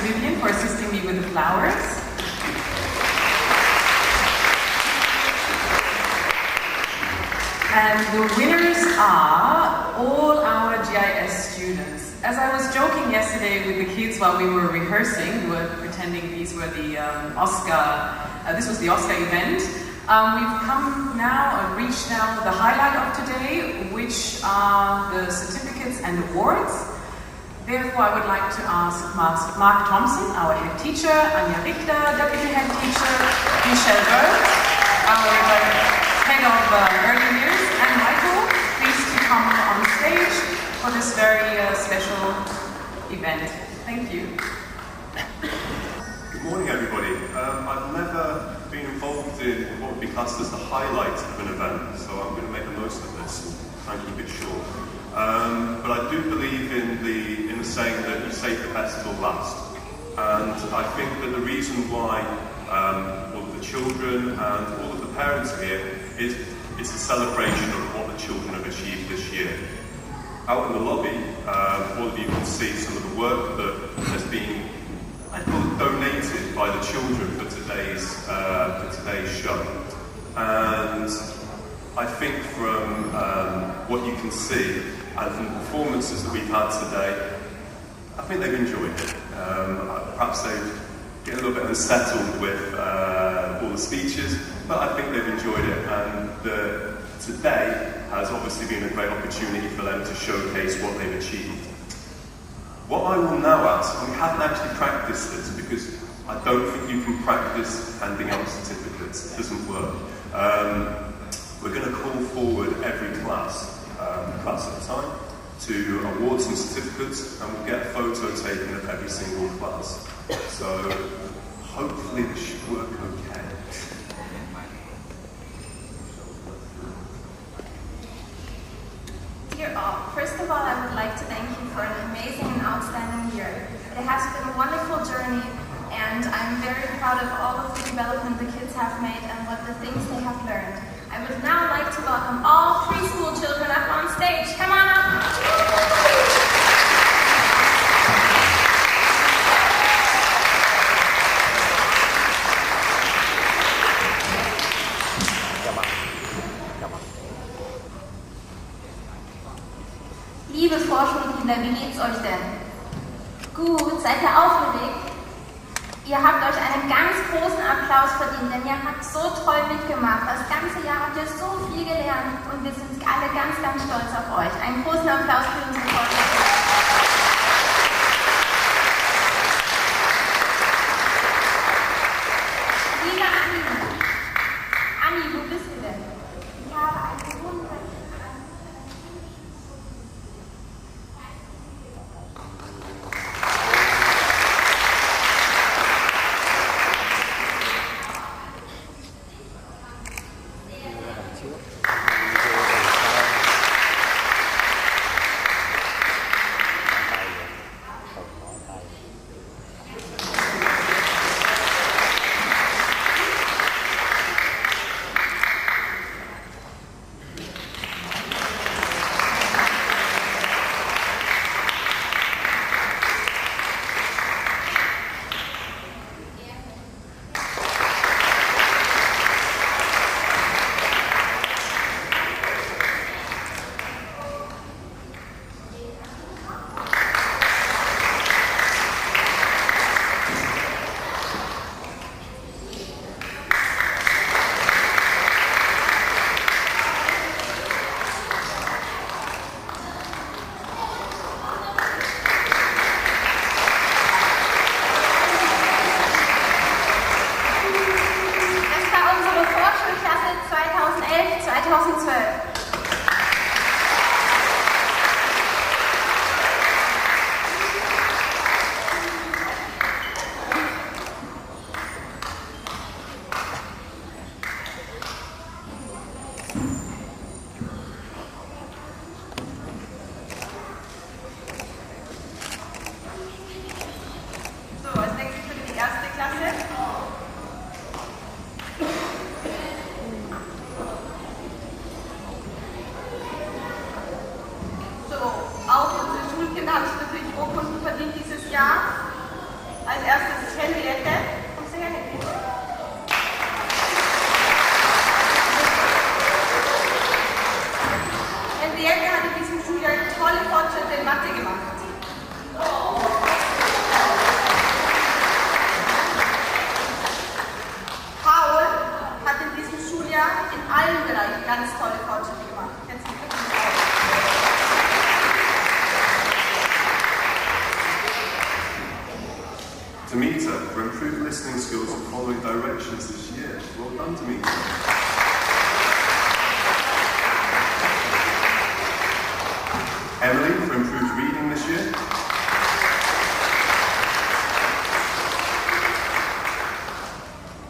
Vivian for assisting me with the flowers. And the winners are all our GIS students. As I was joking yesterday with the kids while we were rehearsing, we were pretending these were the this was the Oscar event. We've come now and reached now the highlight of today, which are the certificates and awards. Therefore, I would like to ask Mark Thompson, our head teacher, Anja Richter, deputy head teacher, Michelle Bird, our head of early years, and Michael, please to come on stage for this very special event. Thank you. Good morning, everybody. I've never been involved in what would be classed as the highlight of an event, so I'm going to make the most of this and try and keep it short. But I do believe in the saying that you save the best till last. And I think that the reason why all of the children and all of the parents are here is it's a celebration of what the children have achieved this year. Out in the lobby, all of you can see some of the work that has been, I call it, donated by the children for today's show. And I think from what you can see and from the performances that we've had today, I think they've enjoyed it. Perhaps they've get a little bit unsettled with all the speeches, but I think they've enjoyed it, and today has obviously been a great opportunity for them to showcase what they've achieved. What I will now ask, and we haven't actually practiced this because I don't think you can practice handing out certificates, it doesn't work. We're going to call forward every class at a time, to award some certificates, and we'll get a photo taken of every single class. So hopefully this should work okay. Dear all, first of all I would like to thank you for an amazing and outstanding year. It has been a wonderful journey, and I'm very proud of all of the development the kids have made and what the things they have learned. I would now like to welcome all preschool children up on stage. Come on up! Liebe Vorschulkinder, wie geht's euch denn? Gut, seid ihr aufgeregt? Ihr habt euch einen ganz großen Applaus verdient, denn ihr habt so toll mitgemacht. Das ganze Jahr habt ihr so viel gelernt und wir sind alle ganz, ganz stolz auf euch. Einen großen Applaus für unsere Vorschulkinder. Liebe Anni, wo bist du denn? Ich habe eine wunderschöne... Als erstes Henriette. Kommst du her, Henriette? Henriette hat in diesem Schuljahr tolle Fortschritte in Mathe gemacht. Paul hat in diesem Schuljahr in allen Bereichen ganz tolle Fortschritte gemacht. Herzlichen Glückwunsch, Paul. Demeter, for improved listening skills and following directions this year. Well done, Demeter. Emily, for improved reading this year.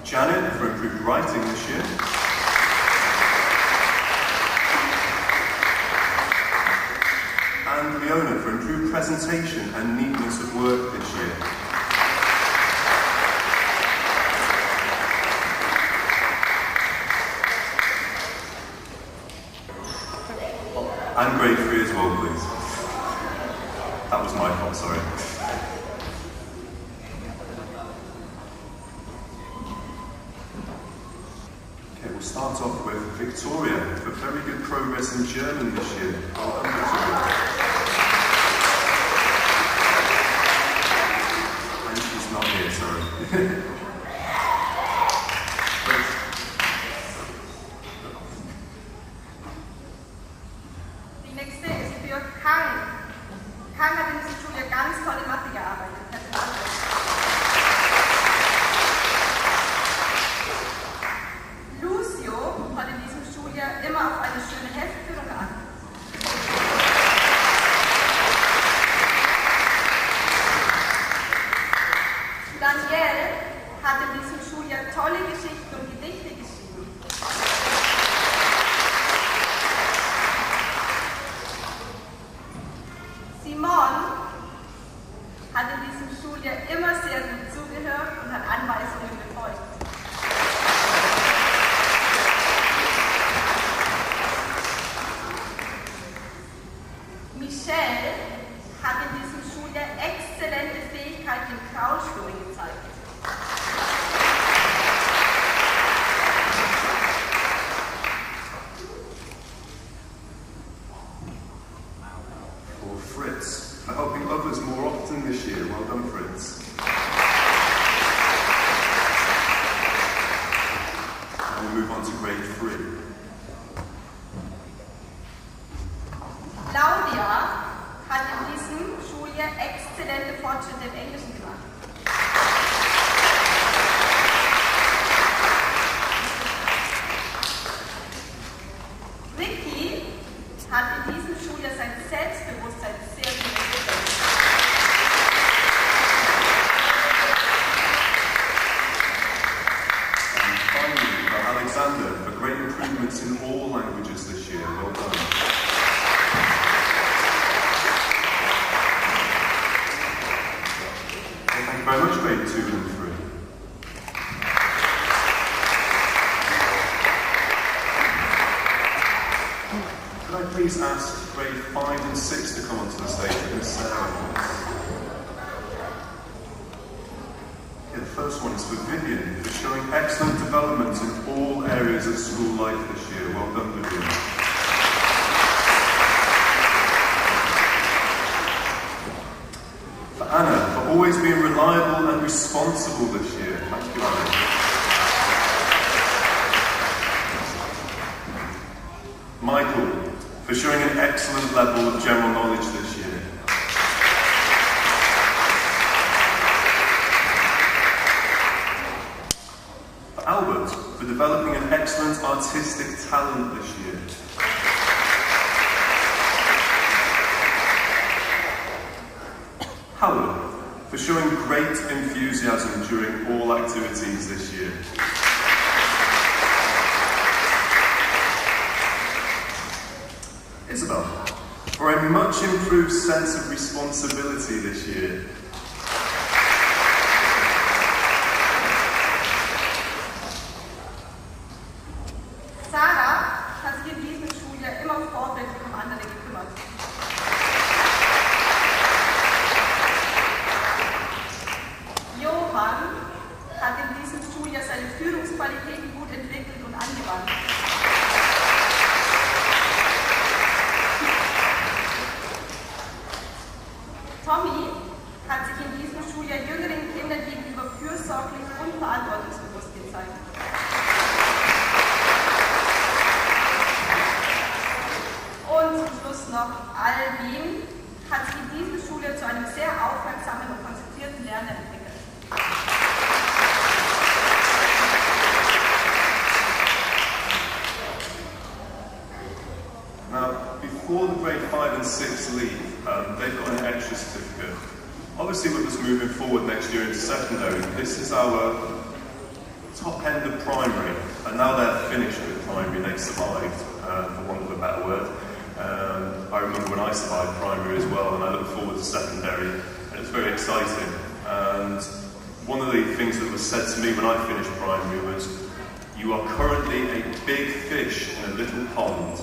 Janet, for improved writing this year. And Leona, for improved presentation and neatness of work this year. And grade 3 as well, please. That was my fault, sorry. Okay, we'll start off with Victoria for very good progress in German this year. Well done, Victoria. And she's not here, sorry. Die nächste ist für Kang. Kang hat in diesem Schuljahr ganz tolle Mathe gearbeitet. Lucio hat in diesem Schuljahr immer auf eine schöne Heftführung geachtet. Daniel hat in diesem Schuljahr tolle Geschichten und Gedichte geschrieben. Simon hat in diesem Schuljahr immer sehr gut zugehört und hat Anweisungen befolgt. Michelle hat in diesem Schuljahr exzellente Fähigkeiten im Kraulschwimmen gezeigt. For Fritz, for helping others more often this year. Well done, Fritz. And we'll move on to grade 3. Claudia hat in diesem Schuljahr exzellente Fortschritte im Englischen gemacht. Ricky hat in diesem Schuljahr sein Selbstbewusstsein sehr gut entwickelt. And finally, for Alexander, for great improvements in all languages this year. Well done. Well, thank you very much, grade 2 and 3. Could I please ask grade 5 and 6 to come onto the stage for this ceremony? Okay, the first one is for Vivian, for showing excellent development in all areas of school life this year. Well done, Vivian. For Anna, for always being reliable and responsible this year. Thank you, Anna. Michael, for showing an excellent level of general knowledge this year. For Albert, for developing an excellent artistic talent this year. Howard, for showing great enthusiasm during all activities this year. Isabel, for a much improved sense of responsibility this year. Sarah hat sich in diesem Schuljahr immer vorbildlich um andere gekümmert. all dem hat sich diese Schule zu einem sehr aufmerksamen und konzentrierten Lernen entwickelt. Now, before the grade 5 and 6 leave, they've got an extra certificate. Obviously, with us moving forward next year into secondary, this is our top end of primary, and now they're finished with primary, they've survived, for want of a better word. I remember when I survived primary as well, and I look forward to secondary, and it's very exciting. And one of the things that was said to me when I finished primary was, you are currently a big fish in a little pond,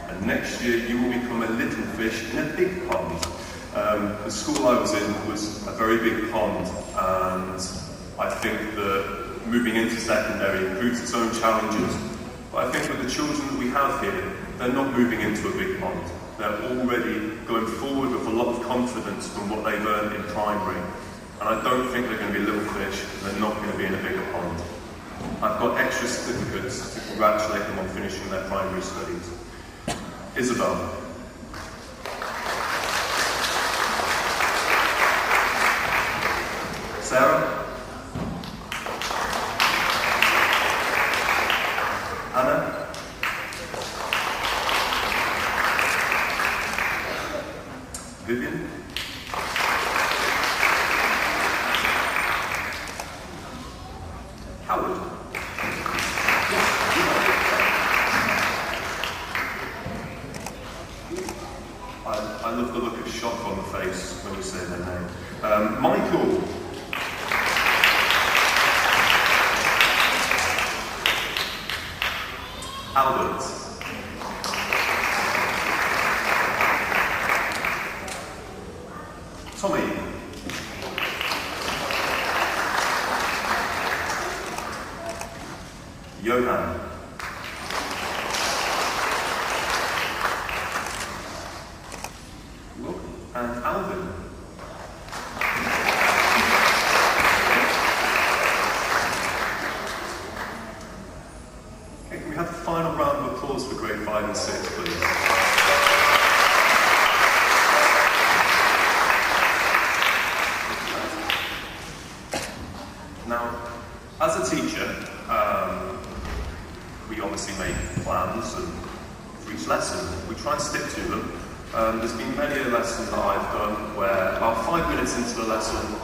and next year you will become a little fish in a big pond. The school I was in was a very big pond, and I think that moving into secondary brings its own challenges. But I think with the children that we have here, they're not moving into a big pond. They're already going forward with a lot of confidence from what they've earned in primary. And I don't think they're going to be little fish, and they're not going to be in a bigger pond. I've got extra certificates to congratulate them on finishing their primary studies. Isabel. Sarah? Anna? Vivian? Howard? I love the look of shock on the face when you say their name. Michael? Albert? Tommy? Johan? Look, and Alvin? Okay, can we have the final round of applause for grade 5 and 6, please? Now, as a teacher, we obviously make plans and for each lesson. We try and stick to them. There's been many a lesson that I've done where about 5 minutes into the lesson,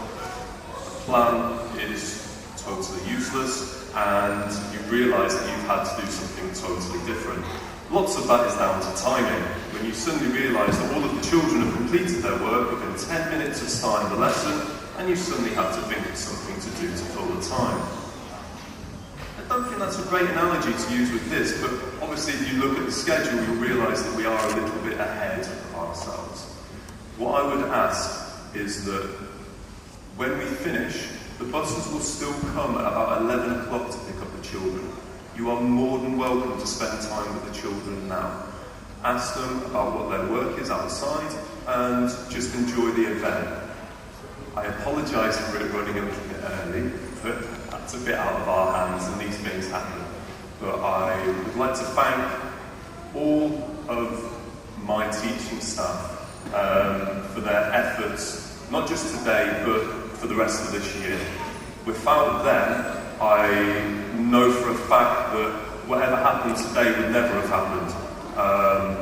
the plan is totally useless and you realise that you've had to do something totally different. Lots of that is down to timing. When you suddenly realise that all of the children have completed their work within 10 minutes of starting the lesson, and you suddenly have to think of something to do to fill the time. I don't think that's a great analogy to use with this, but obviously if you look at the schedule, you'll realise that we are a little bit ahead of ourselves. What I would ask is that when we finish, the buses will still come at about 11 o'clock to pick up the children. You are more than welcome to spend time with the children now. Ask them about what their work is outside and just enjoy the event. I apologise for it running a little bit early, but that's a bit out of our hands and these things happen. But I would like to thank all of my teaching staff for their efforts, not just today, but for the rest of this year. Without them, I know for a fact that whatever happened today would never have happened.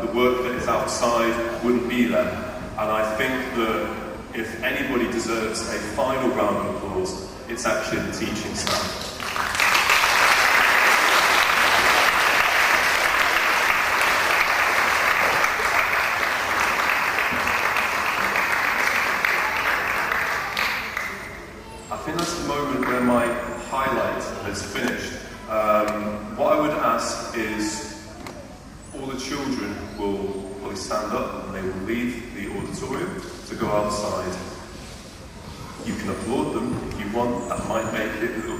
The work that is outside wouldn't be there. And I think that if anybody deserves a final round of applause, it's actually the teaching staff. I think that's the moment where my highlight has finished. What I would ask is all the children will probably stand up and they will leave the auditorium to go outside. You can applaud them if you want, that might make it a little